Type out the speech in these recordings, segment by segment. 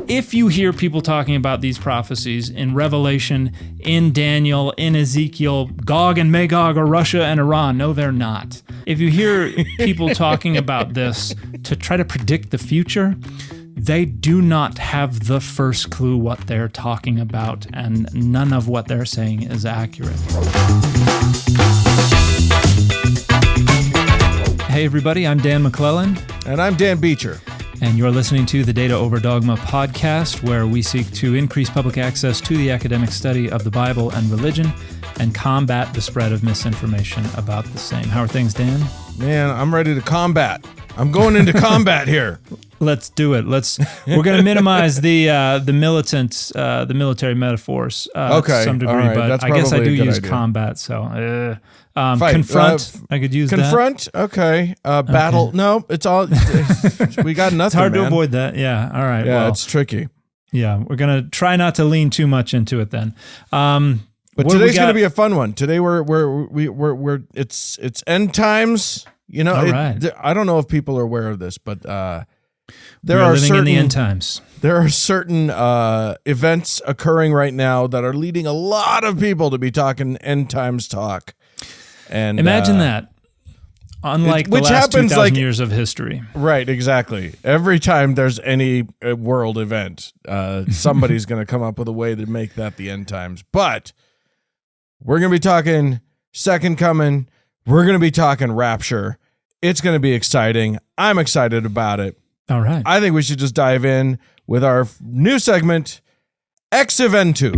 If you hear people talking about these prophecies in Revelation, in Daniel, in Ezekiel, Gog and Magog are Russia and Iran, no, they're not. If you hear people talking about this to try to predict the future, they do not have the first clue what they're talking about, and none of what they're saying is accurate. Hey everybody, I'm Dan McClellan. And I'm Dan Beecher. And you're listening to the Data Over Dogma podcast, where we seek to increase public access to the academic study of the Bible and religion and combat the spread of misinformation about the same. How are things, Dan? Man, I'm ready to combat. I'm going into combat here. Let's do it. We're going to minimize the military metaphors to some degree, right. but That's I guess I do use idea. Combat. So confront. I could use confront. that. Okay. Battle. Okay. No, it's all. We got nothing. It's hard man. to avoid that. Yeah. All right. Yeah, well, it's tricky. Yeah, we're gonna try not to lean too much into it then. But today's going to be a fun one. Today we're it's end times. You know, right. I don't know if people are aware of this, but we are living in the end times. There are certain events occurring right now that are leading a lot of people to be talking end times talk. And imagine that. Unlike the last 2,000 years of history. Right, exactly. Every time there's any world event, somebody's going to come up with a way to make that the end times. But we're going to be talking second coming. We're going to be talking rapture. It's going to be exciting. I'm excited about it. All right. I think we should just dive in with our new segment, Ex Eventu.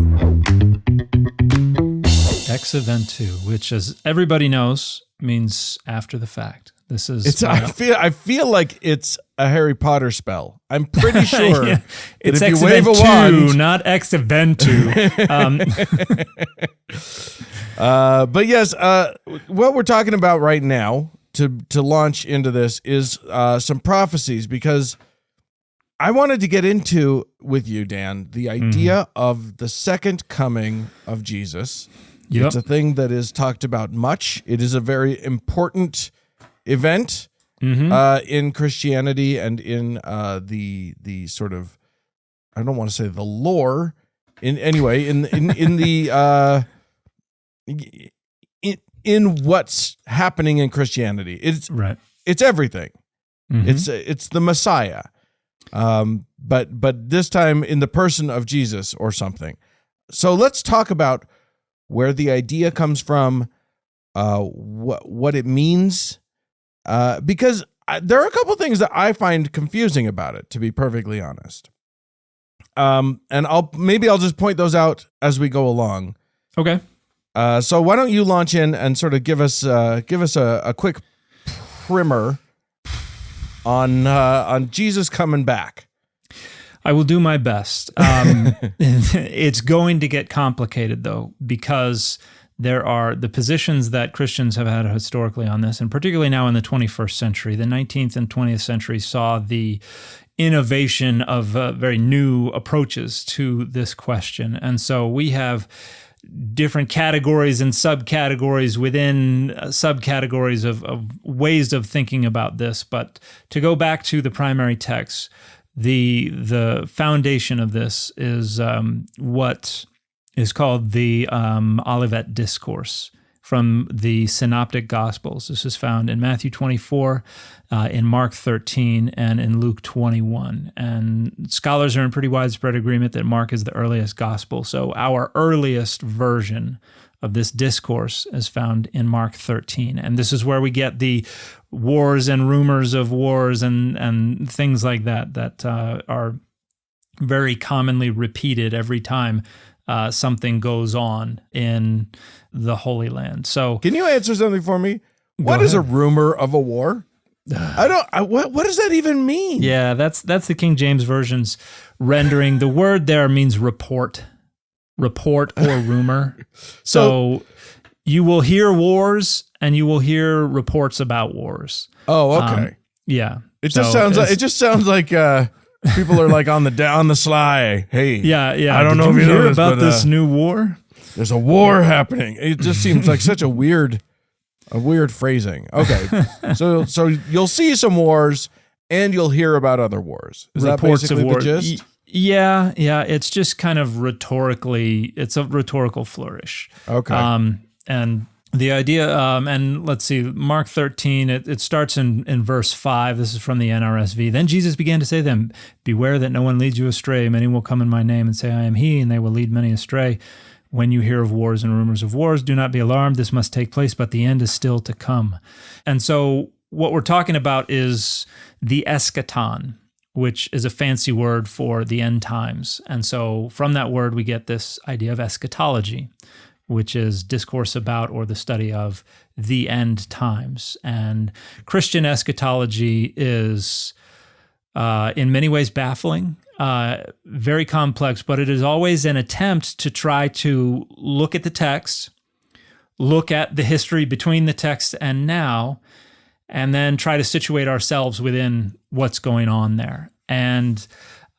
Ex Eventu, which, as everybody knows, means after the fact. This is. I feel like it's a Harry Potter spell. I'm pretty sure. Yeah. It's if Ex you wave a Eventu, wand, not Ex Eventu. But yes, what we're talking about right now to launch into this is some prophecies, because I wanted to get into with you, Dan, the idea of the second coming of Jesus. Yep. It's a thing that is talked about much. It is a very important event in Christianity and in the sort of, I don't want to say the lore, in what's happening in Christianity. It's right. It's everything. It's the Messiah. But this time in the person of Jesus or something. So let's talk about where the idea comes from, what it means, because there are a couple things that I find confusing about it, to be perfectly honest. And I'll just point those out as we go along. Okay. So why don't you launch in and sort of give us a quick primer on Jesus coming back. I will do my best. It's going to get complicated, though, because there are the positions that Christians have had historically on this, and particularly now in the 21st century. The 19th and 20th century saw the innovation of very new approaches to this question. And so we have different categories and subcategories within subcategories of ways of thinking about this. But to go back to the primary text, the foundation of this is what is called the Olivet Discourse from the Synoptic Gospels. This is found in Matthew 24, in Mark 13, and in Luke 21. And scholars are in pretty widespread agreement that Mark is the earliest gospel. So our earliest version of this discourse is found in Mark 13. And this is where we get the wars and rumors of wars and things like that are very commonly repeated every time something goes on in the Holy Land. So, can you answer something for me? What is a rumor of a war? What does that even mean? Yeah, that's the King James Version's rendering. The word there means report or rumor. So you will hear wars and you will hear reports about wars. Oh, okay. Yeah. It just sounds like people are like on the sly. Hey, yeah. I don't know if you hear know about this new war. There's a war happening. It just seems like such a weird phrasing. Okay, so you'll see some wars and you'll hear about other wars. Is Reports that basically of war. the gist? Yeah, it's just kind of it's a rhetorical flourish. Okay. And the idea, and let's see, Mark 13, it starts in verse 5. This is from the NRSV. Then Jesus began to say to them, beware that no one leads you astray. Many will come in my name and say, I am he, and they will lead many astray. When you hear of wars and rumors of wars, do not be alarmed. This must take place, but the end is still to come. And so what we're talking about is the eschaton, which is a fancy word for the end times. And so from that word, we get this idea of eschatology, which is discourse about or the study of the end times. And Christian eschatology is in many ways baffling, very complex, but it is always an attempt to try to look at the text, look at the history between the text and now, and then try to situate ourselves within what's going on there. And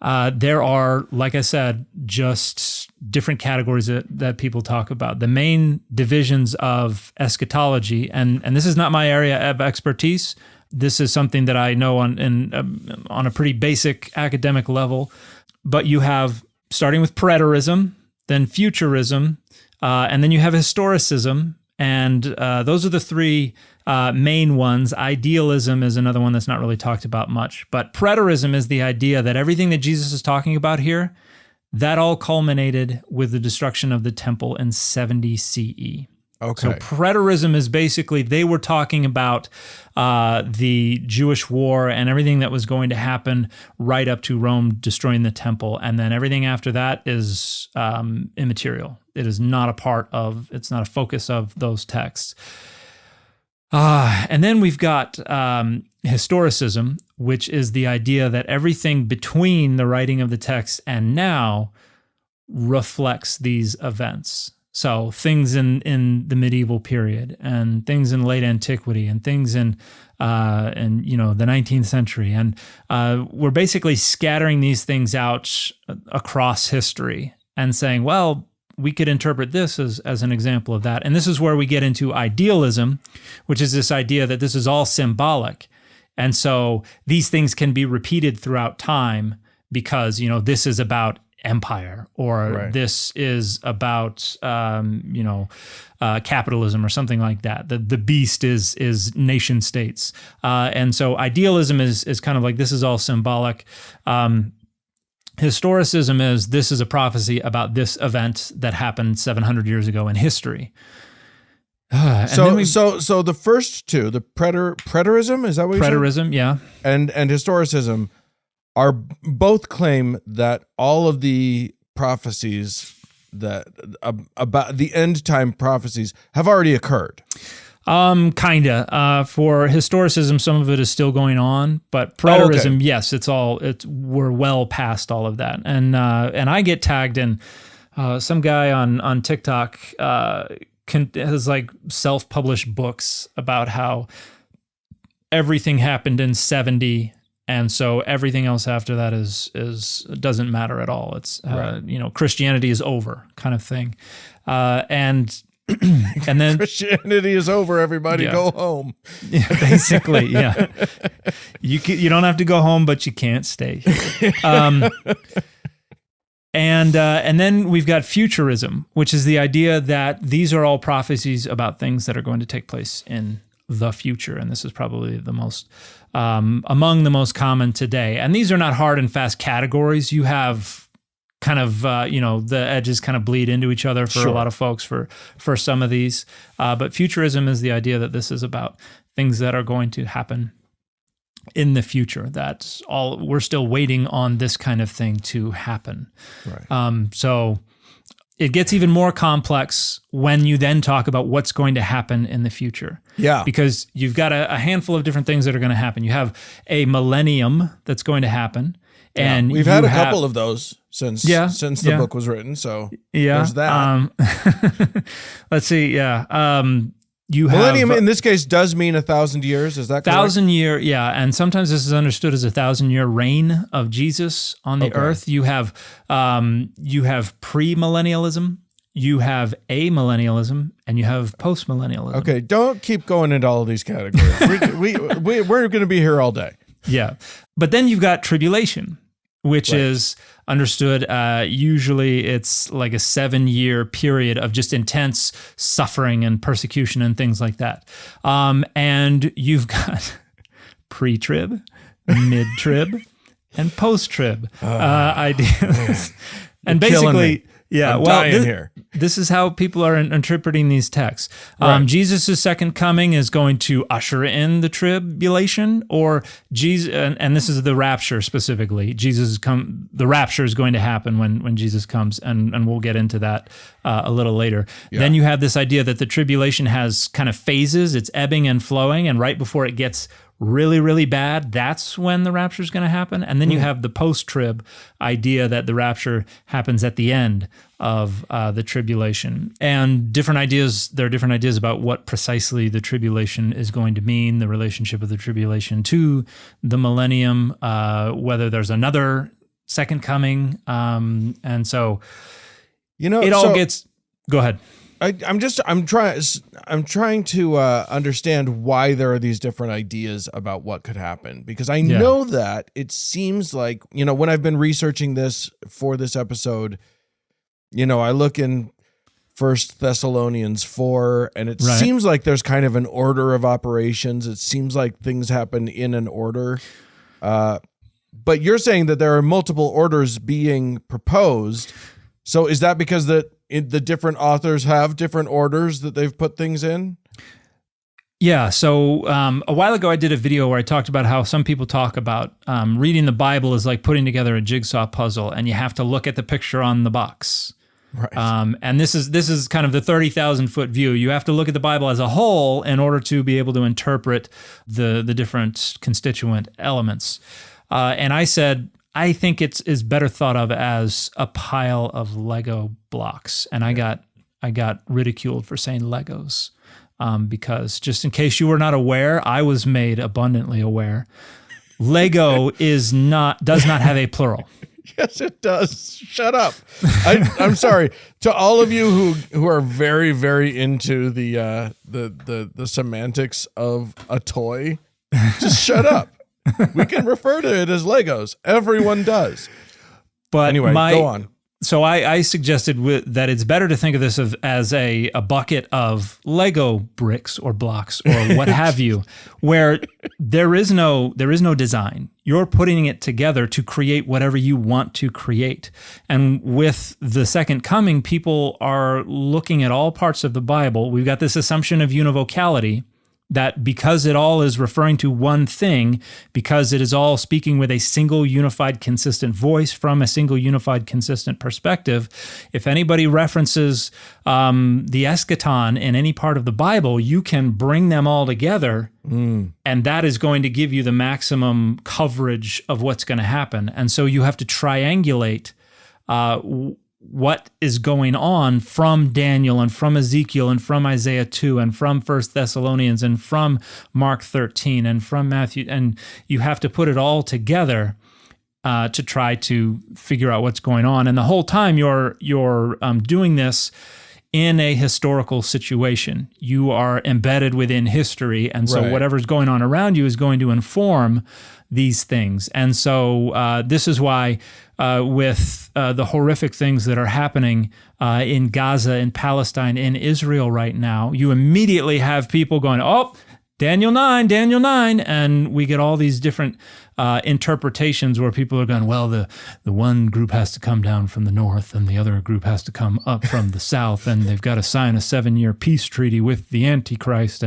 there are, like I said, just different categories that people talk about. The main divisions of eschatology, and this is not my area of expertise. This is something that I know on a pretty basic academic level. But you have, starting with preterism, then futurism, and then you have historicism. And those are the three main ones. Idealism is another one that's not really talked about much. But preterism is the idea that everything that Jesus is talking about here, that all culminated with the destruction of the temple in 70 CE. Okay. So preterism is basically, they were talking about the Jewish war and everything that was going to happen right up to Rome destroying the temple. And then everything after that is immaterial. It is not it's not a focus of those texts. And then we've got historicism, which is the idea that everything between the writing of the text and now reflects these events. So things in the medieval period, and things in late antiquity, and things in the 19th century, and we're basically scattering these things out across history and saying, well, we could interpret this as an example of that. And this is where we get into idealism, which is this idea that this is all symbolic. And so these things can be repeated throughout time because, this is about empire, or right. This is about, capitalism or something like that. The beast is nation states. And so idealism is kind of like, this is all symbolic. Historicism this is a prophecy about this event that happened 700 years ago in history. So the first two, the preterism, is that what you said? Preterism, yeah. And historicism are both claim that all of the prophecies that about the end time prophecies have already occurred. Kinda. For historicism, some of it is still going on, but preterism, yes, we're well past all of that. And I get tagged in. Some guy on TikTok has like self-published books about how everything happened in 70, and so everything else after that is doesn't matter at all. It's right. Christianity is over, kind of thing, and then Christianity is over. Everybody go home. Yeah, basically, yeah. You don't have to go home, but you can't stay here. And then we've got futurism, which is the idea that these are all prophecies about things that are going to take place in the future. And this is probably the most among the most common today. And these are not hard and fast categories. You have kind of, the edges kind of bleed into each other for a lot of folks for some of these. But futurism is the idea that this is about things that are going to happen in the future. That's all. We're still waiting on this kind of thing to happen. Right. So it gets even more complex when you then talk about what's going to happen in the future. Yeah. Because you've got a handful of different things that are going to happen. You have a millennium that's going to happen. And we've had a couple of those since the book was written. So there's that. Let's see. Yeah. Millennium in this case does mean 1,000 years. Is that correct? 1,000-year, yeah. And sometimes this is understood as 1,000-year reign of Jesus on the earth. You have premillennialism, you have amillennialism, and you have postmillennialism. Okay, don't keep going into all of these categories. we're going to be here all day. Yeah. But then you've got tribulation, which is understood. Usually it's like a 7-year period of just intense suffering and persecution and things like that. And you've got pre-trib, mid-trib, and post-trib ideas. And basically, this is how people are interpreting these texts. Right. Jesus' second coming is going to usher in the tribulation, or Jesus, and this is the rapture specifically. The rapture is going to happen when Jesus comes, and we'll get into that a little later. Yeah. Then you have this idea that the tribulation has kind of phases. It's ebbing and flowing, and right before it gets really, really bad, that's when the rapture is going to happen. And then you have the post-trib idea that the rapture happens at the end of the tribulation. And there are different ideas about what precisely the tribulation is going to mean, the relationship of the tribulation to the millennium, whether there's another second coming. And so, go ahead. I'm trying to understand why there are these different ideas about what could happen, because I know that it seems like, when I've been researching this for this episode, I look in 1 Thessalonians 4, and it seems like there's kind of an order of operations. It seems like things happen in an order. But you're saying that there are multiple orders being proposed. So is that because the different authors have different orders that they've put things in? Yeah. So a while ago, I did a video where I talked about how some people talk about reading the Bible is like putting together a jigsaw puzzle, and you have to look at the picture on the box. Right. And this is kind of the 30,000-foot view. You have to look at the Bible as a whole in order to be able to interpret the different constituent elements. And I said, I think it is better thought of as a pile of Lego blocks. And I got ridiculed for saying Legos because, just in case you were not aware, I was made abundantly aware. Lego does not have a plural. Yes, it does. Shut up. I'm sorry to all of you who are very, very into the semantics of a toy. Just shut up. We can refer to it as Legos. Everyone does. But anyway, go on. So I suggested that it's better to think of this as a bucket of Lego bricks or blocks or what have you, where there is no design. You're putting it together to create whatever you want to create. And with the second coming, people are looking at all parts of the Bible. We've got this assumption of univocality, that because it all is referring to one thing, because it is all speaking with a single unified consistent voice from a single unified consistent perspective, if anybody references the eschaton in any part of the Bible, you can bring them all together, and that is going to give you the maximum coverage of what's going to happen. And so you have to triangulate what is going on from Daniel and from Ezekiel and from Isaiah 2 and from 1 Thessalonians and from Mark 13 and from Matthew. And you have to put it all together to try to figure out what's going on. And the whole time you're doing this in a historical situation. You are embedded within history. And so whatever's going on around you is going to inform these things. And so this is why with the horrific things that are happening in Gaza, in Palestine, in Israel right now, you immediately have people going, oh, Daniel 9, and we get all these different interpretations where people are going, well, the one group has to come down from the north and the other group has to come up from the south, and they've got to sign a 7-year peace treaty with the Antichrist.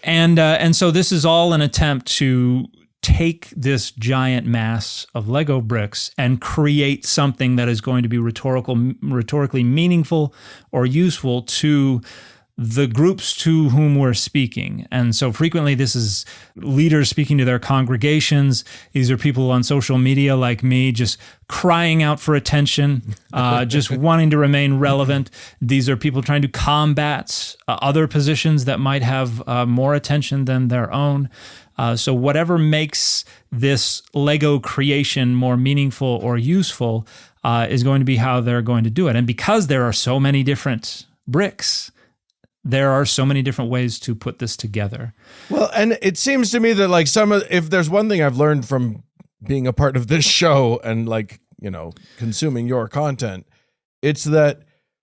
And so this is all an attempt to take this giant mass of Lego bricks and create something that is going to be rhetorically meaningful or useful to the groups to whom we're speaking. And so frequently this is leaders speaking to their congregations. These are people on social media like me just crying out for attention, just wanting to remain relevant. These are people trying to combat other positions that might have more attention than their own. So whatever makes this Lego creation more meaningful or useful is going to be how they're going to do it. And because there are so many different bricks, there are so many different ways to put this together. Well, and it seems to me that like if there's one thing I've learned from being a part of this show and consuming your content. It's that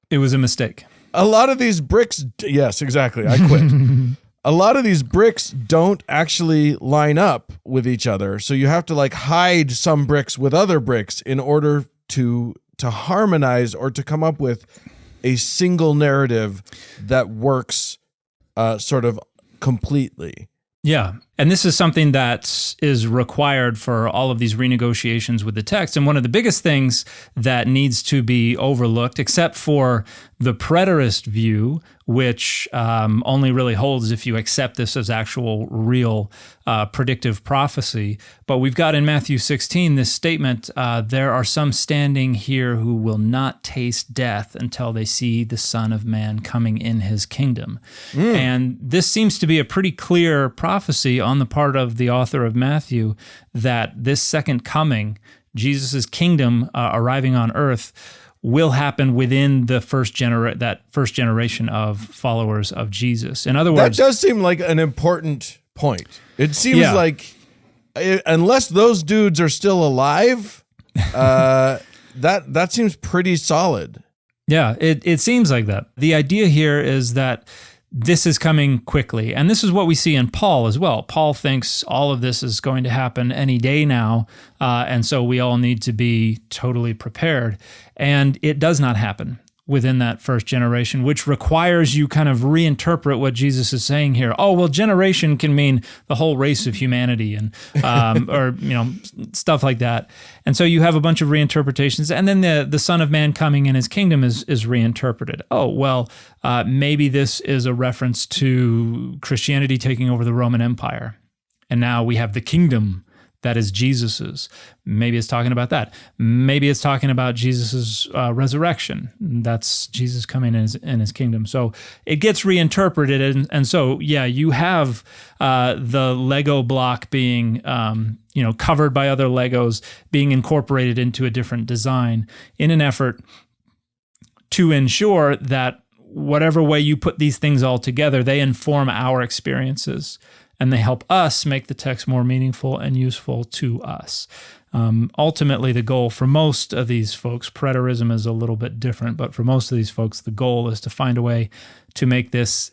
it was a mistake. A lot of these bricks, yes, exactly. I quit. A lot of these bricks don't actually line up with each other. So you have to hide some bricks with other bricks in order to harmonize or to come up with a single narrative that works sort of completely. Yeah. And this is something that is required for all of these renegotiations with the text. And one of the biggest things that needs to be overlooked, except for the preterist view, which only really holds if you accept this as actual real predictive prophecy. But we've got in Matthew 16 this statement, there are some standing here who will not taste death until they see the Son of Man coming in his kingdom. And this seems to be a pretty clear prophecy on the part of the author of Matthew that this second coming, Jesus' kingdom arriving on earth, will happen within the first generation of followers of Jesus. In other words, that does seem like an important point. It seems like unless those dudes are still alive, that seems pretty solid. Yeah, it seems like that. The idea here is that this is coming quickly. And this is what we see in Paul as well. Paul thinks all of this is going to happen any day now. And so we all need to be totally prepared. And it does not happen within that first generation, which requires you kind of reinterpret what Jesus is saying here. Oh, well, generation can mean the whole race of humanity and or stuff like that. And so you have a bunch of reinterpretations, and then the Son of Man coming in his kingdom is reinterpreted. Oh, well, maybe this is a reference to Christianity taking over the Roman Empire, and now we have the kingdom that is Jesus's. Maybe it's talking about that. Maybe it's talking about Jesus's resurrection. That's Jesus coming in his kingdom. So it gets reinterpreted, and so you have the Lego block being covered by other Legos, being incorporated into a different design in an effort to ensure that whatever way you put these things all together, they inform our experiences. And they help us make the text more meaningful and useful to us. Ultimately, the goal for most of these folks, preterism is a little bit different, but for most of these folks, the goal is to find a way to make this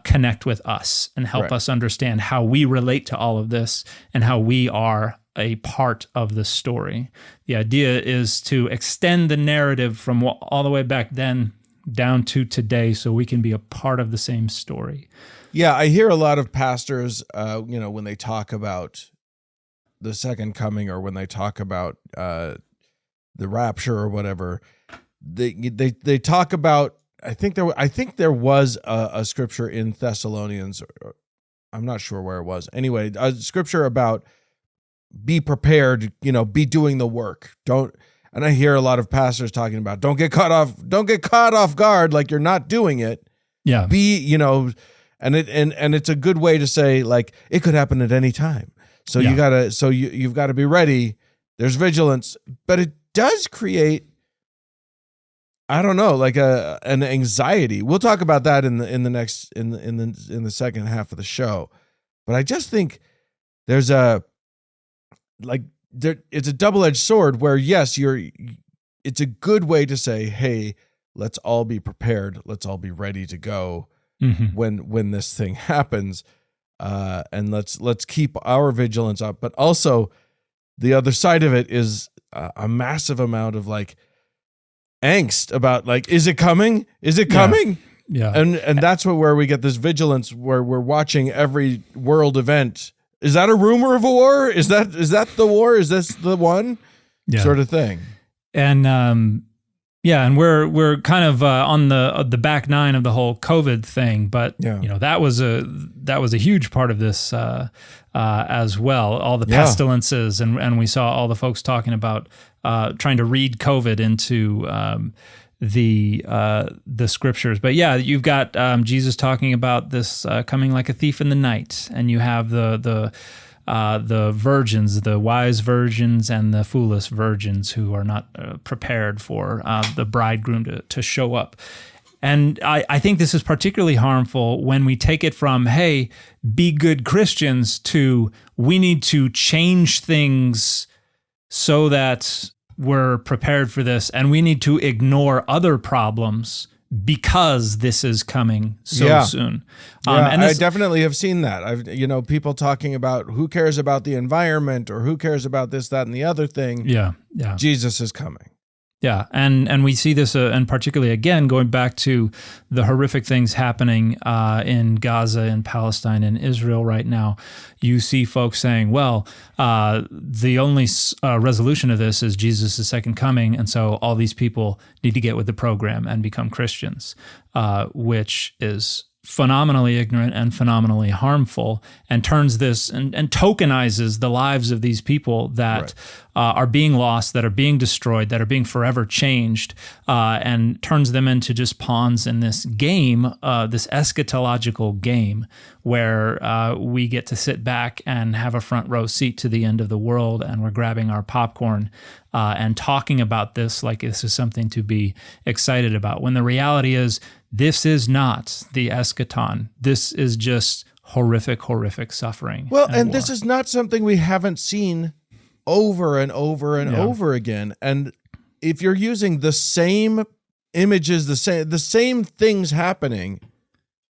connect with us and help us understand how we relate to all of this and how we are a part of the story. The idea is to extend the narrative from all the way back then down to today so we can be a part of the same story. Yeah, I hear a lot of pastors, when they talk about the second coming or when they talk about the rapture or whatever, they talk about. I think there was a scripture in Thessalonians. I'm not sure where it was. Anyway, a scripture about be prepared. Be doing the work. Don't. And I hear a lot of pastors talking about don't get caught off guard, like you're not doing it. Yeah. And it's a good way to say it could happen at any time. So you've got to be ready. There's vigilance, but it does create, I don't know, an anxiety. We'll talk about that in the second half of the show. But I just think there's it's a double-edged sword where yes, it's a good way to say, hey, let's all be prepared. Let's all be ready to go. Mm-hmm. When this thing happens, and let's keep our vigilance up, but also the other side of it is a massive amount of angst about is it coming? Is it coming? Yeah. And that's where we get this vigilance where we're watching every world event. Is that a rumor of a war? Is that the war? Is this the one? Yeah. Sort of thing. And and we're kind of on the back nine of the whole COVID thing, but that was a huge part of this as well. All the pestilences, and we saw all the folks talking about trying to read COVID into the scriptures. But you've got Jesus talking about this coming like a thief in the night, and you have the virgins, the wise virgins and the foolish virgins who are not prepared for the bridegroom to show up. And I think this is particularly harmful when we take it from, hey, be good Christians, to we need to change things so that we're prepared for this, and we need to ignore other problems because this is coming so soon. And I definitely have seen that. People talking about who cares about the environment or who cares about this, that, and the other thing. Yeah. Jesus is coming. Yeah, and we see this, and particularly, again, going back to the horrific things happening in Gaza, in Palestine, and Israel right now, you see folks saying, well, the only resolution of this is Jesus' second coming, and so all these people need to get with the program and become Christians, which is phenomenally ignorant and phenomenally harmful, and turns this and tokenizes the lives of these people that are being lost, that are being destroyed, that are being forever changed, and turns them into just pawns in this game, this eschatological game, where we get to sit back and have a front row seat to the end of the world, and we're grabbing our popcorn and talking about this like this is something to be excited about, when the reality is, this is not the eschaton. This is just horrific, horrific suffering. Well, and this is not something we haven't seen over and over and over again. And if you're using the same images, the same things happening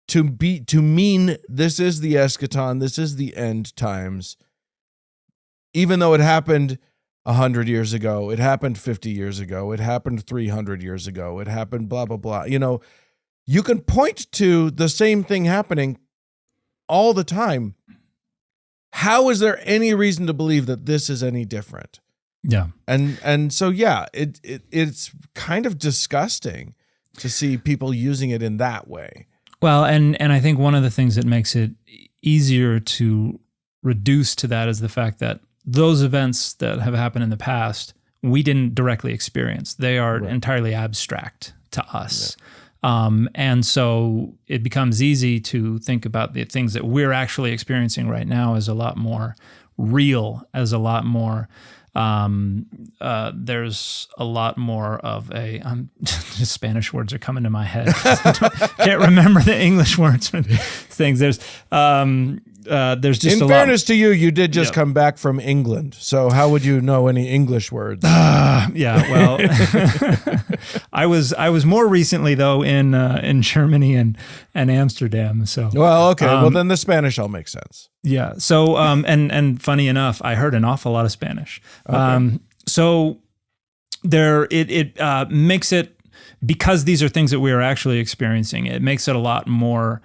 to mean this is the eschaton, this is the end times, even though it happened 100 years ago, it happened 50 years ago, it happened 300 years ago, it happened blah, blah, blah. You can point to the same thing happening all the time. How is there any reason to believe that this is any different? Yeah. And so, it's kind of disgusting to see people using it in that way. Well, and I think one of the things that makes it easier to reduce to that is the fact that those events that have happened in the past, we didn't directly experience. They are entirely abstract to us. Yeah. And so it becomes easy to think about the things that we're actually experiencing right now as a lot more real, as a lot more, there's a lot more of just Spanish words are coming to my head. Can't remember the English words for things. There's just in fairness to you, you did just come back from England. So how would you know any English words? Well, I was more recently though in Germany and Amsterdam. So well, okay. Well, then the Spanish all makes sense. Yeah. So and funny enough, I heard an awful lot of Spanish. Okay. So there it makes it, because these are things that we are actually experiencing, it makes it a lot more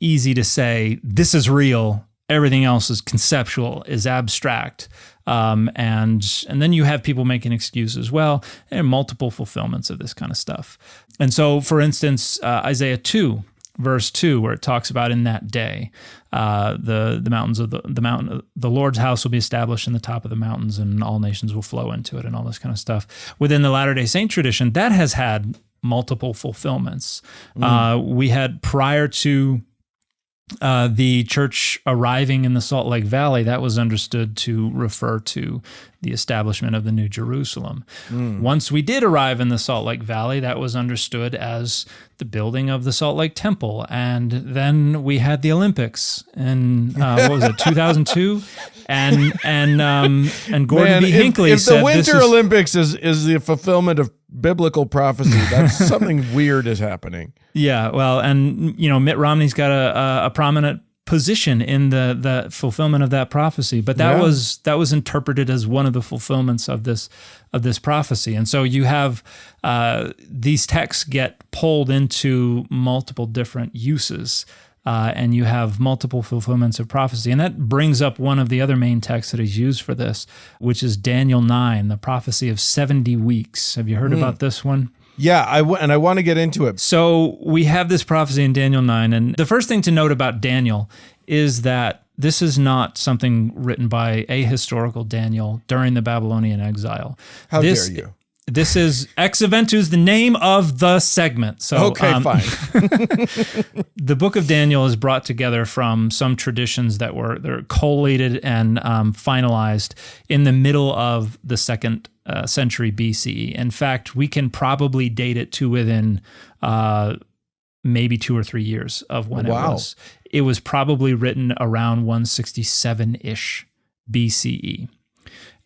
easy to say this is real. Everything else is conceptual, is abstract, and then you have people making excuses. Well, there are multiple fulfillments of this kind of stuff, and so, for instance, Isaiah 2, verse 2, where it talks about in that day, the mountains of the mountain, the Lord's house will be established in the top of the mountains, and all nations will flow into it, and all this kind of stuff. Within the Latter-day Saint tradition, that has had multiple fulfillments. We had, prior to the church arriving in the Salt Lake Valley, that was understood to refer to the establishment of the New Jerusalem. Once we did arrive in the Salt Lake Valley, that was understood as the building of the Salt Lake Temple. And then we had the Olympics in, 2002? And Gordon B. Hinckley if said, the Winter Olympics is the fulfillment of biblical prophecy, that's something weird is happening. Yeah, well, and Mitt Romney's got a prominent position in the fulfillment of that prophecy, but that was interpreted as one of the fulfillments of this prophecy. And so you have these texts get pulled into multiple different uses, and you have multiple fulfillments of prophecy. And that brings up one of the other main texts that is used for this, which is Daniel 9, the prophecy of 70 weeks. Have you heard about this one? Yeah, I want to get into it. So we have this prophecy in Daniel 9, and the first thing to note about Daniel is that this is not something written by a historical Daniel during the Babylonian exile. How dare you? This is Ex Eventus, the name of the segment. So, okay, fine. The book of Daniel is brought together from some traditions they're collated and finalized in the middle of the second century BCE. In fact, we can probably date it to within maybe 2 or 3 years of when it was. It was probably written around 167-ish BCE.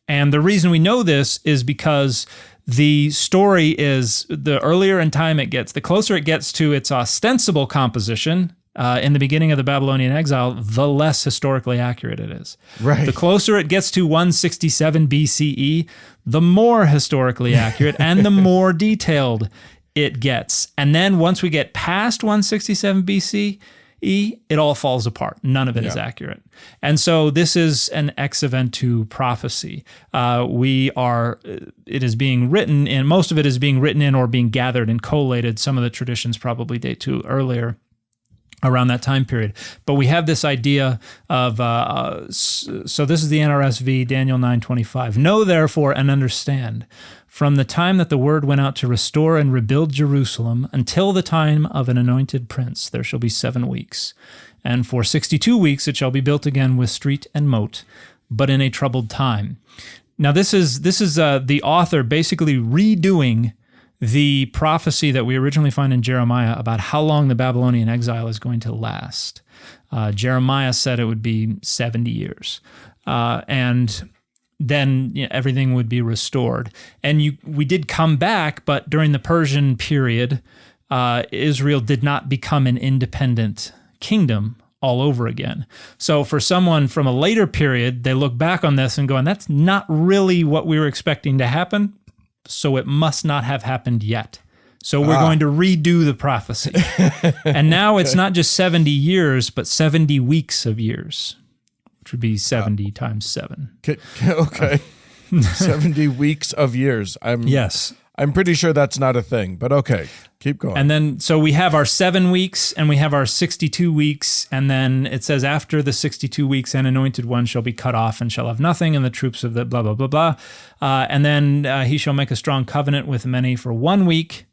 And the reason we know this is because the story is, the earlier in time it gets, the closer it gets to its ostensible composition in the beginning of the Babylonian exile, the less historically accurate it is. Right. The closer it gets to 167 BCE, the more historically accurate and the more detailed it gets. And then once we get past 167 BCE, it all falls apart. None of it is accurate. And so this is an ex eventu prophecy. It is being written in, most of it is being written in or being gathered and collated. Some of the traditions probably date to earlier, around that time period. But we have this idea of, so this is the NRSV, Daniel 9:25. Know therefore and understand, from the time that the word went out to restore and rebuild Jerusalem until the time of an anointed prince, there shall be 7 weeks. And for 62 weeks it shall be built again with street and moat, but in a troubled time. Now this is the author basically redoing the prophecy that we originally find in Jeremiah about how long the Babylonian exile is going to last. Jeremiah said it would be 70 years. And then everything would be restored. And we did come back, but during the Persian period, Israel did not become an independent kingdom all over again. So for someone from a later period, they look back on this and go, and that's not really what we were expecting to happen, so it must not have happened yet. So we're going to redo the prophecy. And now it's not just 70 years, but 70 weeks of years, which would be 70 times 7. Okay. 70 weeks of years. Yes. I'm pretty sure that's not a thing, but okay. Keep going. And then, so we have our 7 weeks and we have our 62 weeks. And then it says, after the 62 weeks, an anointed one shall be cut off and shall have nothing, and the troops of the blah, blah, blah, blah. And then he shall make a strong covenant with many for 1 week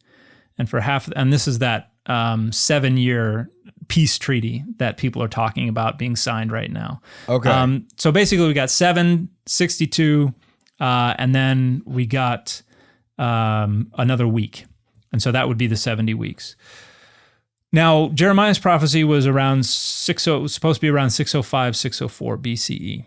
and for half. And this is that 7-year peace treaty that people are talking about being signed right now. Okay. So basically we got 7, 62, and then we got another week. And so that would be the 70 weeks. Now, Jeremiah's prophecy was around supposed to be around 605, 604 BCE.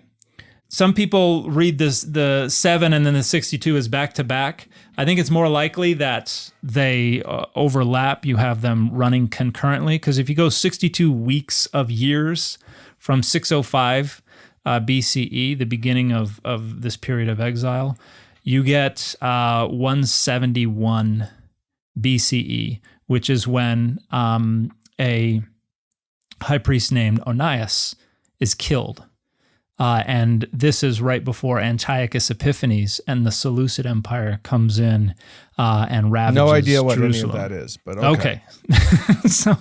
Some people read this, the 7 and then the 62 as back to back. I think it's more likely that they overlap. You have them running concurrently, because if you go 62 weeks of years from 605 BCE, the beginning of this period of exile, you get 171 BCE, which is when a high priest named Onias is killed. And this is right before Antiochus Epiphanes and the Seleucid Empire comes in and ravages No idea what Jerusalem. any of that is, but okay. So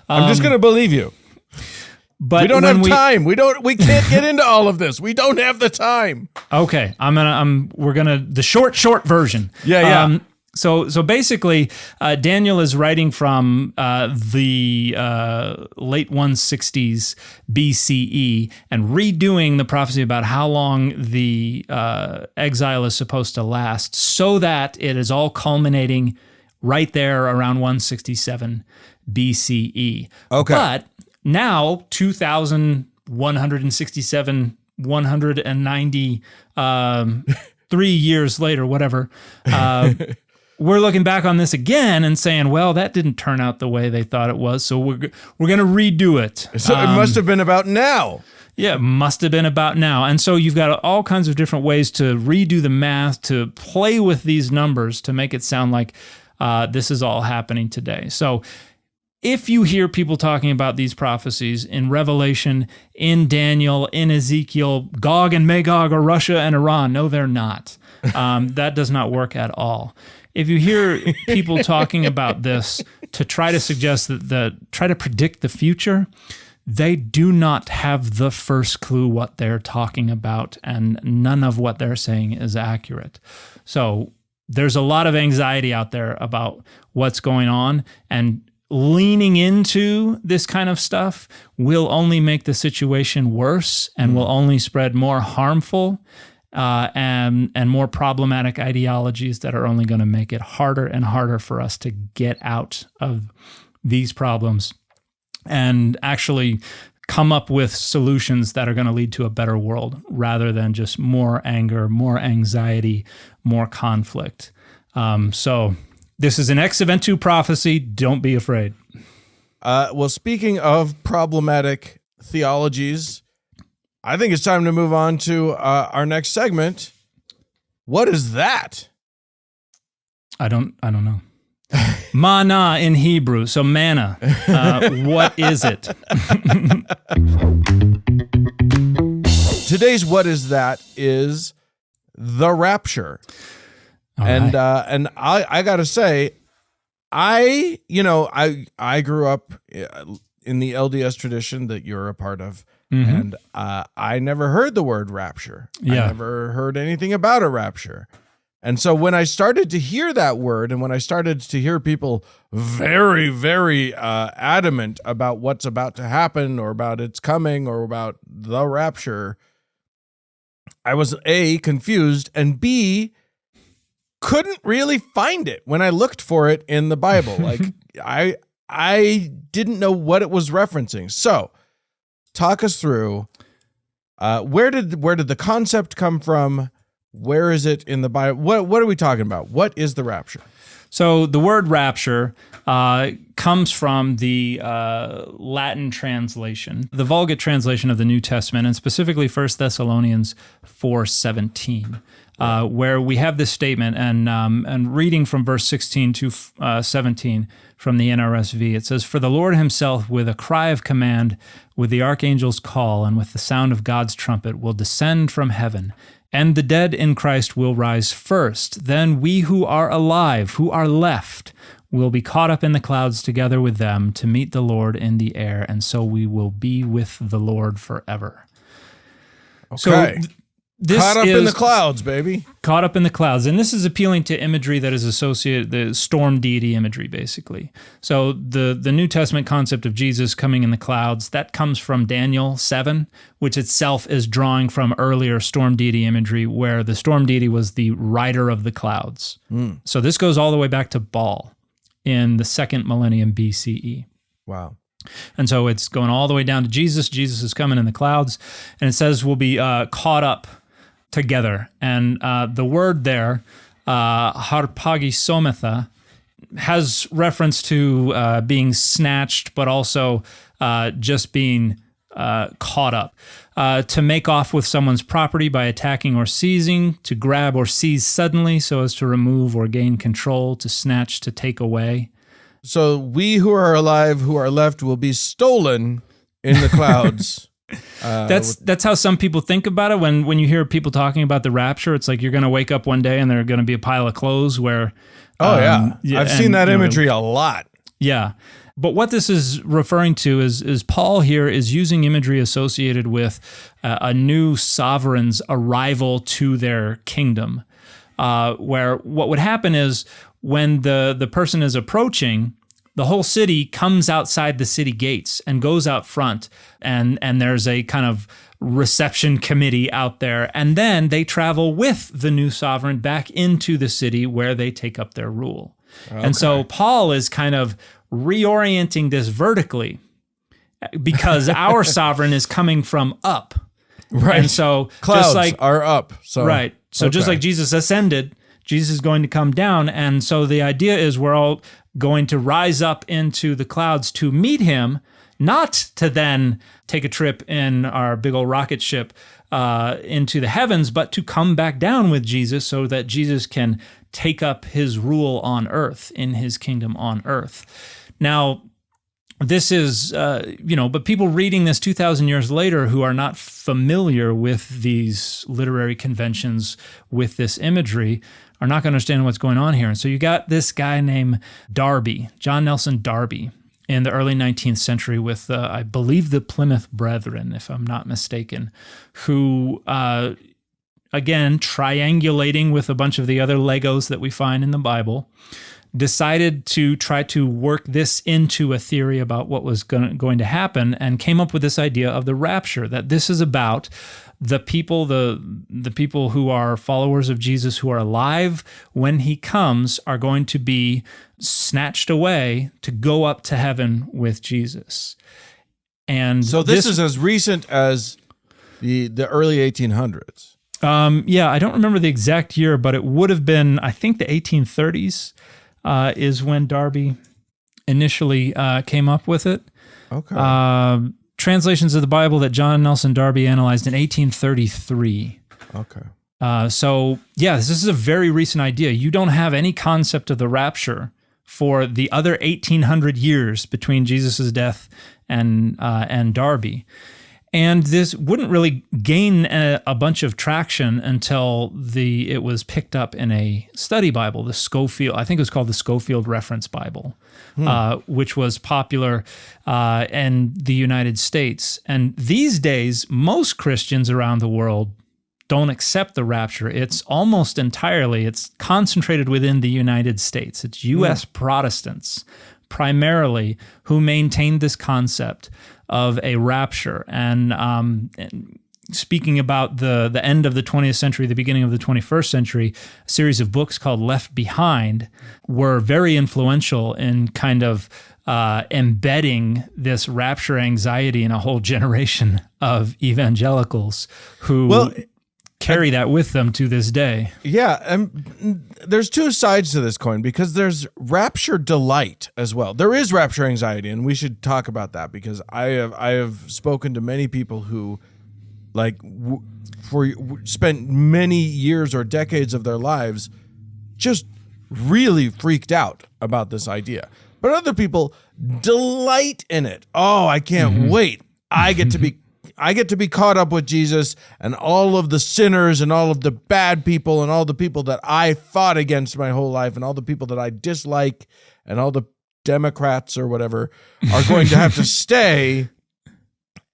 I'm just going to believe you. But we don't have time. We can't get into all of this. We don't have the time. Okay. The short version. Yeah. So basically, Daniel is writing from the late 160s BCE and redoing the prophecy about how long the exile is supposed to last, so that it is all culminating right there around 167 BCE. Okay. But now, 2,167, 193 years later, whatever, we're looking back on this again and saying, well, that didn't turn out the way they thought it was, so we're going to redo it. So it must have been about now. Yeah, it must have been about now. And so you've got all kinds of different ways to redo the math, to play with these numbers to make it sound like this is all happening today. So if you hear people talking about these prophecies in Revelation, in Daniel, in Ezekiel, Gog and Magog or Russia and Iran, no, they're not. That does not work at all. If you hear people talking about this to try to suggest try to predict the future, they do not have the first clue what they're talking about, and none of what they're saying is accurate. So there's a lot of anxiety out there about what's going on, and leaning into this kind of stuff will only make the situation worse and will only spread more harmful and more problematic ideologies that are only going to make it harder and harder for us to get out of these problems and actually come up with solutions that are going to lead to a better world rather than just more anger, more anxiety, more conflict. So this is an ex eventu prophecy. Don't be afraid. Well, speaking of problematic theologies, I think it's time to move on to our next segment. What is that? I don't know. Mana in Hebrew, so manna. What is it? Today's what is that is the rapture. All and right. and I gotta say, I grew up in the LDS tradition that you're a part of, and I never heard the word rapture. Yeah. I never heard anything about a rapture. And so when I started to hear that word, and when I started to hear people very, very adamant about what's about to happen, or about its coming, or about the rapture, I was A, confused, and B, couldn't really find it when I looked for it in the Bible. Like I didn't know what it was referencing. So talk us through where did the concept come from? Where is it in the Bible? What are we talking about? What is the rapture? So the word rapture comes from the Latin translation, the Vulgate translation of the New Testament, and specifically 1 Thessalonians 4:17, where we have this statement, and reading from verse 16 to 17 from the NRSV, it says, "For the Lord himself, with a cry of command, with the archangel's call, and with the sound of God's trumpet, will descend from heaven, and the dead in Christ will rise first. Then we who are alive, who are left, will be caught up in the clouds together with them to meet the Lord in the air, and so we will be with the Lord forever." Okay. So this Caught up is in the clouds, baby. caught up in the clouds. And this is appealing to imagery that is associated, the storm deity imagery, basically. So the New Testament concept of Jesus coming in the clouds, that comes from Daniel 7, which itself is drawing from earlier storm deity imagery, where the storm deity was the rider of the clouds. So this goes all the way back to Baal in the 2nd millennium BCE. Wow. And so it's going all the way down to Jesus. Jesus is coming in the clouds, and it says we'll be caught up together. And the word there, harpagisometha, has reference to being snatched, but also just being caught up. To make off with someone's property by attacking or seizing, to grab or seize suddenly so as to remove or gain control, to snatch, to take away. So we who are alive, who are left, will be stolen in the clouds. That's how some people think about it. When you hear people talking about the rapture, it's like you're going to wake up one day and there's going to be a pile of clothes where... I've seen that imagery a lot. Yeah. But what this is referring to is Paul here is using imagery associated with a new sovereign's arrival to their kingdom, where what would happen is when the person is approaching, the whole city comes outside the city gates and goes out front, and there's a kind of reception committee out there, and then they travel with the new sovereign back into the city where they take up their rule. Okay. And so Paul is kind of reorienting this vertically because our sovereign is coming from up. Right. And so clouds are up. So right. So just like Jesus ascended, Jesus is going to come down. And so the idea is we're all going to rise up into the clouds to meet him, not to then take a trip in our big old rocket ship into the heavens, but to come back down with Jesus so that Jesus can take up his rule on earth, in his kingdom on earth. Now, this is, but people reading this 2,000 years later who are not familiar with these literary conventions, with this imagery, are not going to understand what's going on here. And so you got this guy named Darby, John Nelson Darby, in the early 19th century with, I believe, the Plymouth Brethren, if I'm not mistaken, who, again, triangulating with a bunch of the other Legos that we find in the Bible, decided to try to work this into a theory about what was going to happen, and came up with this idea of the rapture, that this is about the people, the people who are followers of Jesus, who are alive when he comes, are going to be snatched away to go up to heaven with Jesus. And so this is as recent as the early 1800s. Yeah, I don't remember the exact year, but it would have been, I think, the 1830s is when Darby initially came up with it. Okay. Translations of the Bible that John Nelson Darby analyzed in 1833. Okay. So, yeah, this is a very recent idea. You don't have any concept of the rapture for the other 1,800 years between Jesus' death and Darby. And this wouldn't really gain a bunch of traction until it was picked up in a study Bible, the Scofield, I think it was called the Scofield Reference Bible, which was popular in the United States. And these days, most Christians around the world don't accept the rapture. It's almost entirely, it's concentrated within the United States. It's U.S. Protestants primarily who maintain this concept of a rapture. And speaking about the end of the 20th century, the beginning of the 21st century, a series of books called Left Behind were very influential in kind of embedding this rapture anxiety in a whole generation of evangelicals who carry that with them to this day. Yeah, and there's two sides to this coin, because there's rapture delight as well. There is rapture anxiety, and we should talk about that, because I have spoken to many people who spent many years or decades of their lives just really freaked out about this idea. But other people delight in it. Oh, I can't wait. I get to be caught up with Jesus, and all of the sinners and all of the bad people and all the people that I fought against my whole life and all the people that I dislike and all the Democrats or whatever are going to have to stay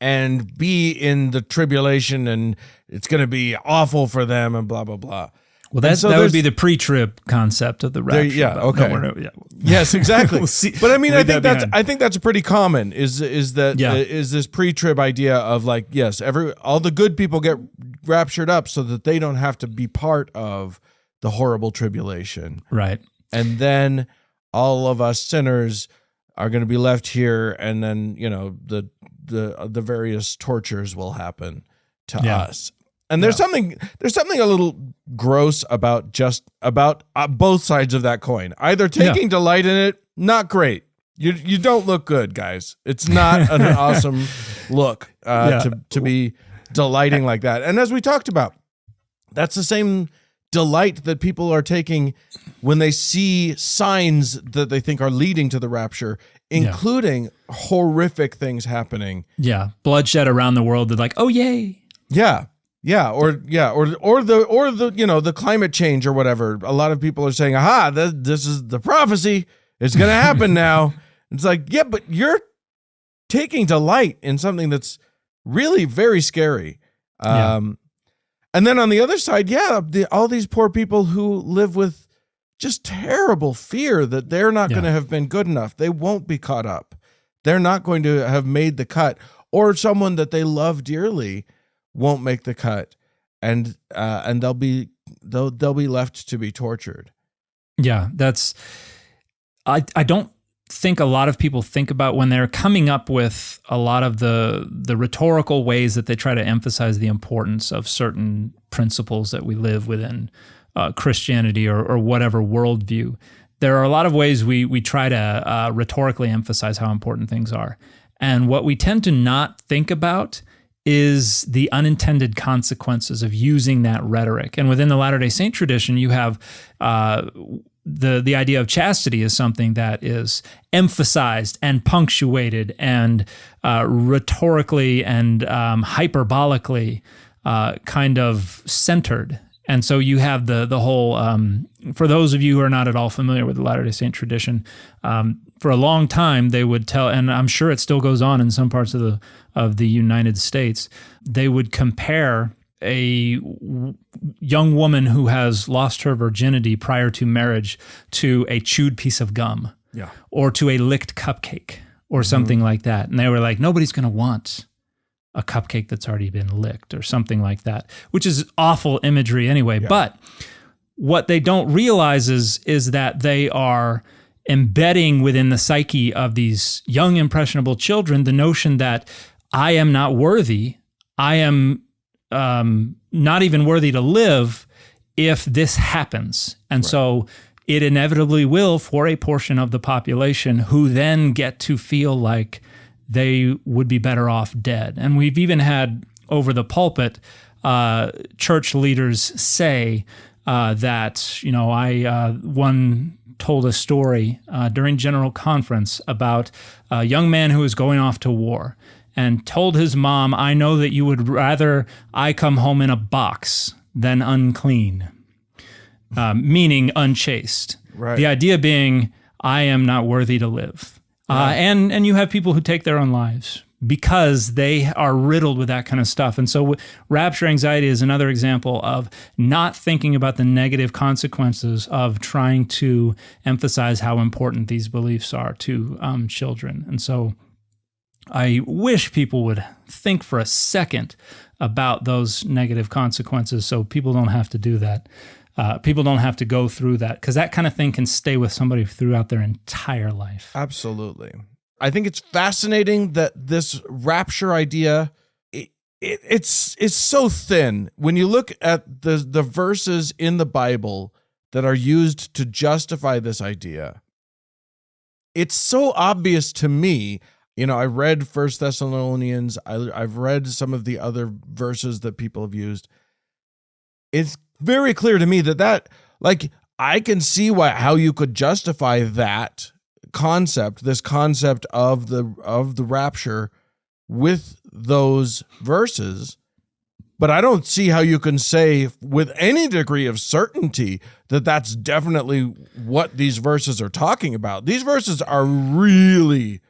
and be in the tribulation, and it's going to be awful for them and blah, blah, blah. Well, that would be the pre-trib concept of the rapture. Okay. Yes, exactly. We'll see. But I mean, I think that's pretty common. Is this pre-trib idea of like, yes, all the good people get raptured up so that they don't have to be part of the horrible tribulation, right? And then all of us sinners are going to be left here, and then the various tortures will happen to us. And there's something a little gross about both sides of that coin. Either taking delight in it, not great. You don't look good, guys. It's not an awesome look to be delighting like that. And as we talked about, that's the same delight that people are taking when they see signs that they think are leading to the rapture, including horrific things happening. Yeah, bloodshed around the world. They're like, oh yay. Yeah, or the climate change or whatever. A lot of people are saying, "Aha, this is the prophecy. It's going to happen now." It's like, yeah, but you're taking delight in something that's really very scary. And then on the other side, all these poor people who live with just terrible fear that they're not going to have been good enough. They won't be caught up. They're not going to have made the cut, or someone that they love dearly won't make the cut, and they'll be left to be tortured. Yeah, I don't think a lot of people think about when they're coming up with a lot of the rhetorical ways that they try to emphasize the importance of certain principles that we live within Christianity or whatever worldview. There are a lot of ways we try to rhetorically emphasize how important things are, and what we tend to not think about is the unintended consequences of using that rhetoric. And within the Latter-day Saint tradition, you have the idea of chastity is something that is emphasized and punctuated and rhetorically and hyperbolically kind of centered. And so you have the whole, for those of you who are not at all familiar with the Latter-day Saint tradition, for a long time they would tell, and I'm sure it still goes on in some parts of the United States, they would compare a young woman who has lost her virginity prior to marriage to a chewed piece of gum, or to a licked cupcake, or something like that. And they were like, nobody's going to want a cupcake that's already been licked, or something like that, which is awful imagery anyway. Yeah. But what they don't realize is that they are embedding within the psyche of these young, impressionable children the notion that I am not worthy, I am not even worthy to live if this happens. And so it inevitably will for a portion of the population who then get to feel like they would be better off dead. And we've even had over the pulpit church leaders say that, one told a story during General Conference about a young man who was going off to war and told his mom, I know that you would rather I come home in a box than unclean, meaning unchaste. Right. The idea being, I am not worthy to live. And you have people who take their own lives because they are riddled with that kind of stuff. And so rapture anxiety is another example of not thinking about the negative consequences of trying to emphasize how important these beliefs are to children. And so I wish people would think for a second about those negative consequences so people don't have to do that. People don't have to go through that, because that kind of thing can stay with somebody throughout their entire life. Absolutely. I think it's fascinating that this rapture idea, it's so thin. When you look at the verses in the Bible that are used to justify this idea, it's so obvious to me. I read 1 Thessalonians. I've read some of the other verses that people have used. It's very clear to me that I can see how you could justify that concept, this concept of the rapture with those verses, but I don't see how you can say with any degree of certainty that that's definitely what these verses are talking about. These verses are really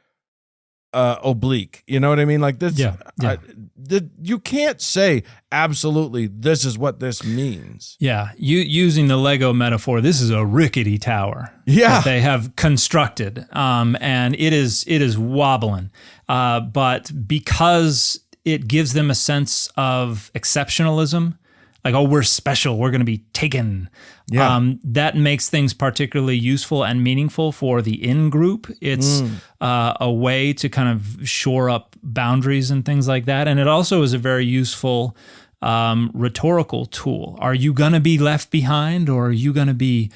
oblique. You know what I mean? Like this, you can't say absolutely this is what this means. Yeah, using the Lego metaphor, this is a rickety tower that they have constructed, and it is wobbling. But because it gives them a sense of exceptionalism, like, oh, we're special, we're going to be taken. That makes things particularly useful and meaningful for the in-group. It's a way to kind of shore up boundaries and things like that. And it also is a very useful rhetorical tool. Are you going to be left behind, or are you going to be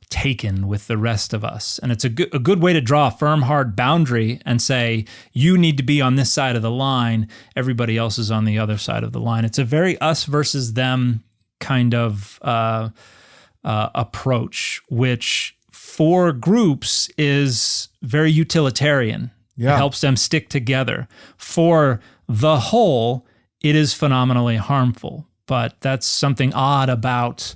taken with the rest of us? And it's a good way to draw a firm, hard boundary and say, you need to be on this side of the line, everybody else is on the other side of the line. It's a very us versus them kind of approach, which for groups is very utilitarian. It helps them stick together. For the whole, it is phenomenally harmful. But that's something odd about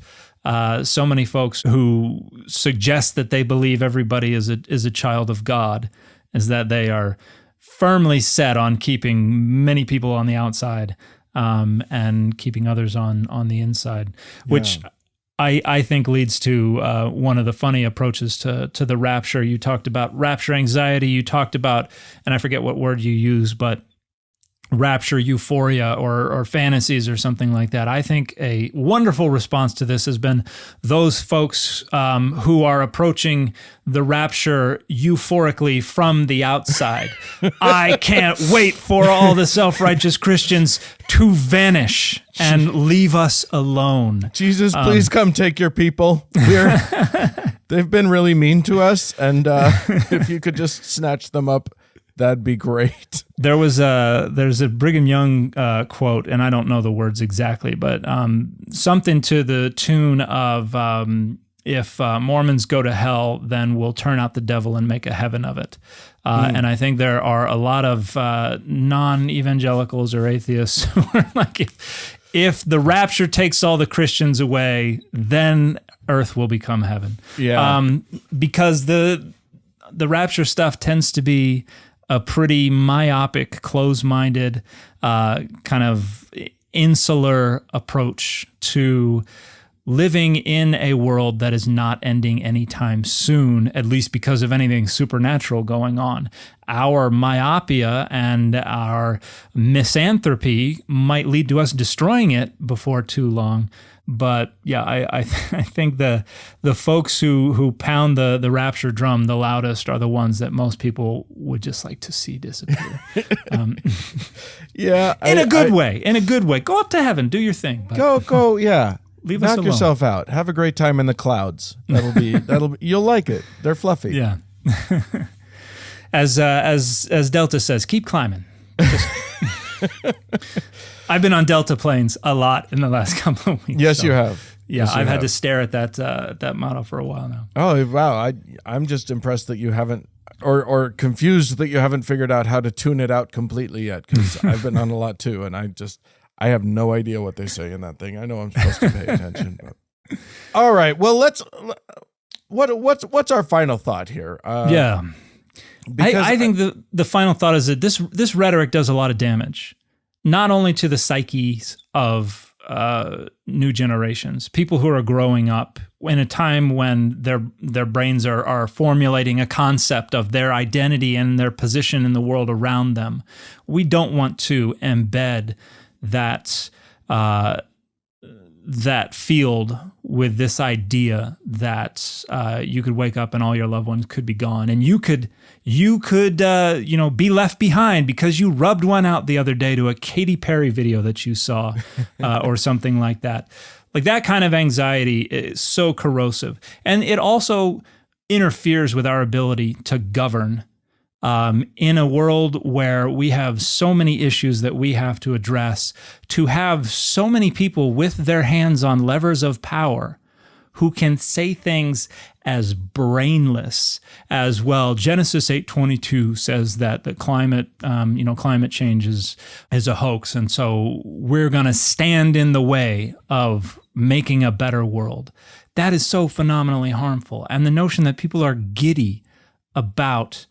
so many folks who suggest that they believe everybody is a child of God, is that they are firmly set on keeping many people on the outside and keeping others on the inside, which I think leads to one of the funny approaches to the rapture. You talked about rapture anxiety. You talked about, and I forget what word you use, but rapture euphoria or fantasies or something like that. I think a wonderful response to this has been those folks who are approaching the rapture euphorically from the outside. I can't wait for all the self-righteous Christians to vanish and leave us alone. Jesus, please come take your people. They've been really mean to us, and if you could just snatch them up, that'd be great. There's a Brigham Young quote, and I don't know the words exactly, but something to the tune of, if Mormons go to hell, then we'll turn out the devil and make a heaven of it. And I think there are a lot of non-evangelicals or atheists who are like, if the rapture takes all the Christians away, then earth will become heaven. Because the rapture stuff tends to be a pretty myopic, close-minded, kind of insular approach to living in a world that is not ending anytime soon, at least because of anything supernatural going on. Our myopia and our misanthropy might lead to us destroying it before too long. But yeah, I think the folks who pound the rapture drum the loudest are the ones that most people would just like to see disappear. Yeah, in a good way. Go up to heaven, do your thing. But go, yeah. Leave us Knock alone. yourself out. Have a great time in the clouds. You'll like it. They're fluffy. Yeah. As Delta says, keep climbing. I've been on Delta planes a lot in the last couple of weeks. Yes, you have. Yeah, yes, I've had to stare at that model for a while now. Oh wow! I'm just impressed that you haven't, or confused that you haven't figured out how to tune it out completely yet. Because I've been on a lot too, and I have no idea what they say in that thing. I know I'm supposed to pay attention. But. All right. Well, what's our final thought here? Yeah. I think the final thought is that this rhetoric does a lot of damage, not only to the psyches of new generations, people who are growing up in a time when their brains are formulating a concept of their identity and their position in the world around them. We don't want to embed that field with this idea that you could wake up and all your loved ones could be gone, and you could be left behind because you rubbed one out the other day to a Katy Perry video that you saw, or something like that. Like that kind of anxiety is so corrosive, and it also interferes with our ability to govern. In a world where we have so many issues that we have to address, to have so many people with their hands on levers of power who can say things as brainless as, well, Genesis 8:22 says that the climate change is a hoax, and so we're going to stand in the way of making a better world. That is so phenomenally harmful. And the notion that people are giddy about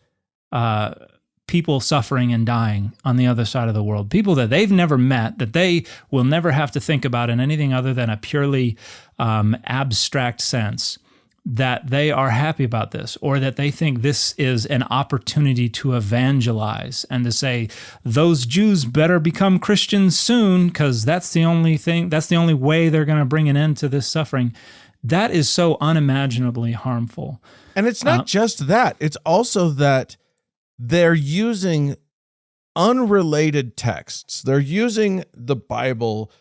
people suffering and dying on the other side of the world, people that they've never met, that they will never have to think about in anything other than a purely abstract sense, that they are happy about this, or that they think this is an opportunity to evangelize and to say, those Jews better become Christians soon because that's the only way they're going to bring an end to this suffering. That is so unimaginably harmful. And it's not just that. It's also that they're using unrelated texts. They're using the Bible,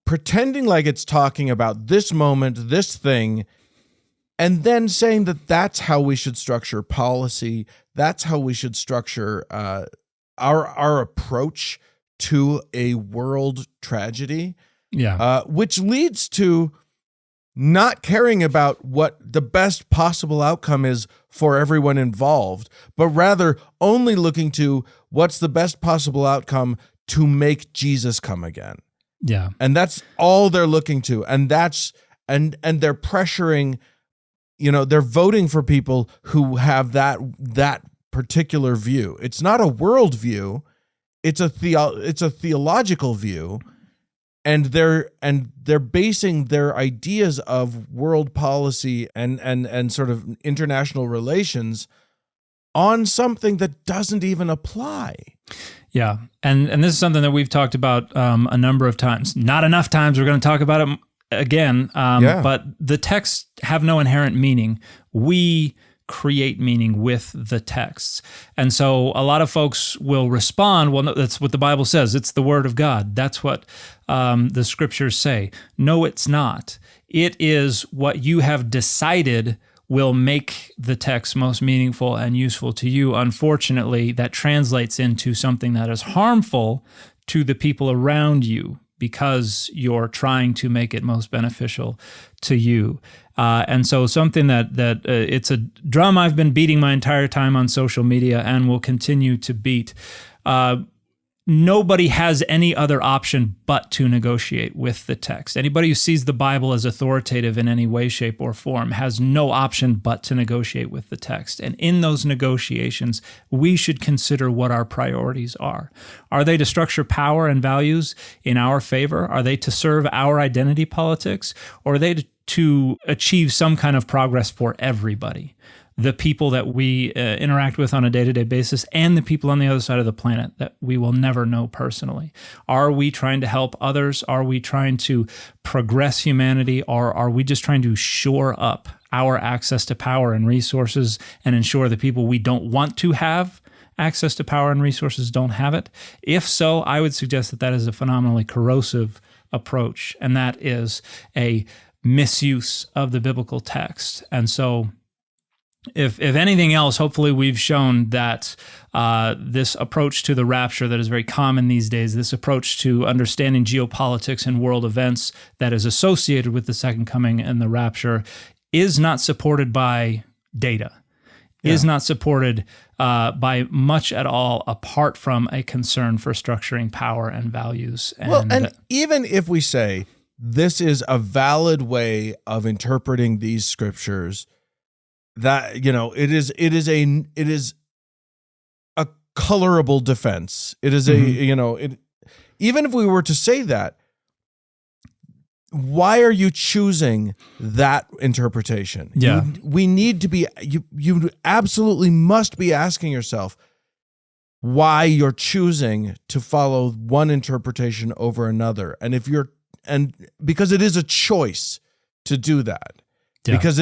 pretending like it's talking about this moment, this thing, and then saying that that's how we should structure policy. That's how we should structure our approach to a world tragedy. Yeah, which leads to not caring about what the best possible outcome is for everyone involved, but rather only looking to what's the best possible outcome to make Jesus come again. Yeah. And that's all they're looking to. And and they're pressuring, they're voting for people who have that particular view. It's not a world view. It's a theological view. And they're basing their ideas of world policy and sort of international relations on something that doesn't even apply. Yeah, and this is something that we've talked about a number of times. Not enough times. We're going to talk about it again. But the texts have no inherent meaning. We create meaning with the texts. And so a lot of folks will respond, well, no, that's what the Bible says. It's the Word of God. That's what the Scriptures say. No, it's not. It is what you have decided will make the text most meaningful and useful to you. Unfortunately, that translates into something that is harmful to the people around you because you're trying to make it most beneficial to you. And so something that it's a drum I've been beating my entire time on social media and will continue to beat. Nobody has any other option but to negotiate with the text. Anybody who sees the Bible as authoritative in any way, shape, or form has no option but to negotiate with the text. And in those negotiations, we should consider what our priorities are. Are they to structure power and values in our favor? Are they to serve our identity politics? Or are they to achieve some kind of progress for everybody? the people that we interact with on a day-to-day basis and the people on the other side of the planet that we will never know personally? Are we trying to help others? Are we trying to progress humanity? Or are we just trying to shore up our access to power and resources and ensure the people we don't want to have access to power and resources don't have it? If so, I would suggest that that is a phenomenally corrosive approach, and that is a misuse of the biblical text. And so if anything else, hopefully we've shown that this approach to the rapture that is very common these days, this approach to understanding geopolitics and world events that is associated with the second coming and the rapture is not supported by data, is not supported by much at all, apart from a concern for structuring power and values. And even if we say this is a valid way of interpreting these scriptures, that, it is a colorable defense. It is even if we were to say that, why are you choosing that interpretation? Yeah. We need to be, you absolutely must be asking yourself why you're choosing to follow one interpretation over another. And because it is a choice to do that. Yeah. Because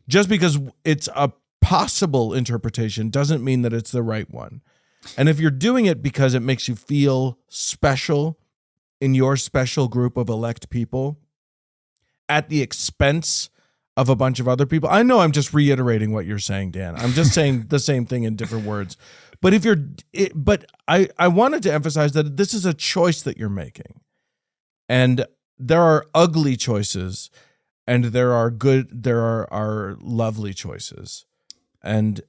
just because it's a possible interpretation doesn't mean that it's the right one. And if you're doing it because it makes you feel special in your special group of elect people at the expense of a bunch of other people. I know I'm just reiterating what you're saying, Dan. I'm just saying the same thing in different words. But I wanted to emphasize that this is a choice that you're making. And there are ugly choices and there are lovely choices. And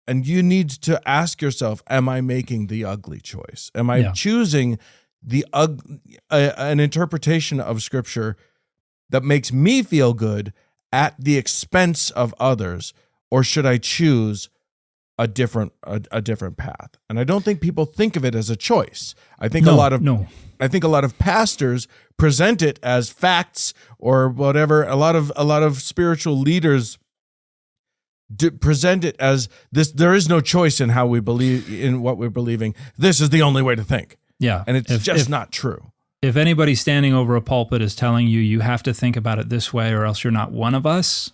you need to ask yourself, am I making the ugly choice? Am I choosing an interpretation of Scripture that makes me feel good at the expense of others, or should I choose a different path? And I don't think people think of it as a choice. I think a lot of pastors present it as facts or whatever. A lot of spiritual leaders present it as this. There is no choice in how we believe in what we're believing. This is the only way to think. Yeah. And it's just not true. If anybody standing over a pulpit is telling you, you have to think about it this way or else you're not one of us,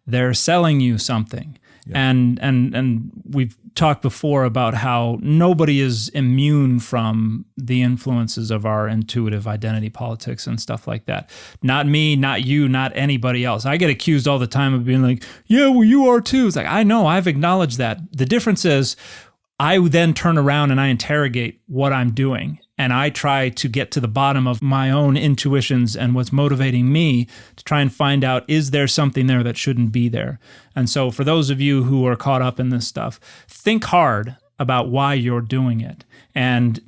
they're selling you something. Yeah. And we've talked before about how nobody is immune from the influences of our intuitive identity politics and stuff like that. Not me, not you, not anybody else. I get accused all the time of being like, yeah, well, you are too. It's like, I know, I've acknowledged that. The difference is I then turn around and I interrogate what I'm doing. And I try to get to the bottom of my own intuitions and what's motivating me to try and find out, is there something there that shouldn't be there? And so for those of you who are caught up in this stuff, think hard about why you're doing it. And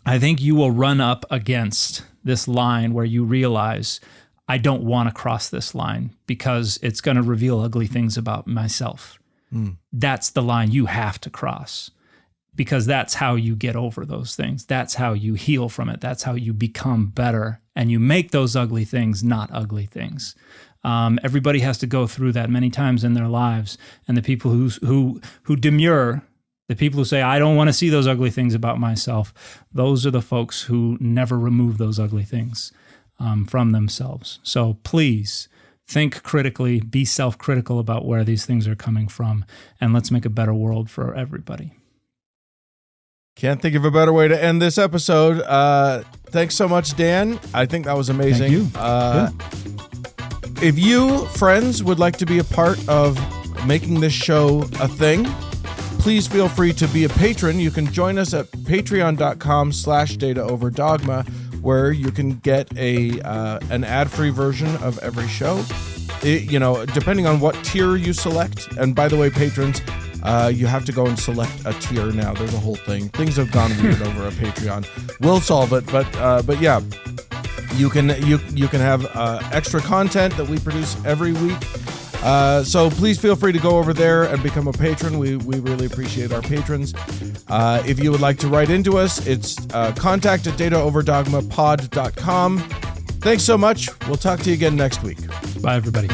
I think you will run up against this line where you realize, I don't want to cross this line because it's going to reveal ugly things about myself. That's the line you have to cross, because that's how you get over those things. That's how you heal from it. That's how you become better, and you make those ugly things not ugly things. Everybody has to go through that many times in their lives, and the people who demur, the people who say, I don't want to see those ugly things about myself, those are the folks who never remove those ugly things from themselves. So please, think critically, be self-critical about where these things are coming from, and let's make a better world for everybody. Can't think of a better way to end this episode. Thanks so much, Dan. I think that was amazing. Thank you. If you, friends, would like to be a part of making this show a thing, please feel free to be a patron. You can join us at patreon.com/dataoverdogma, where you can get an ad-free version of every show. Depending on what tier you select. And by the way, patrons, you have to go and select a tier now. There's a whole thing. Things have gone weird over a Patreon. We'll solve it, but yeah, you can have extra content that we produce every week. So please feel free to go over there and become a patron. We really appreciate our patrons. If you would like to write into us, it's contact@dataoverdogmapod.com. Thanks so much. We'll talk to you again next week. Bye, everybody.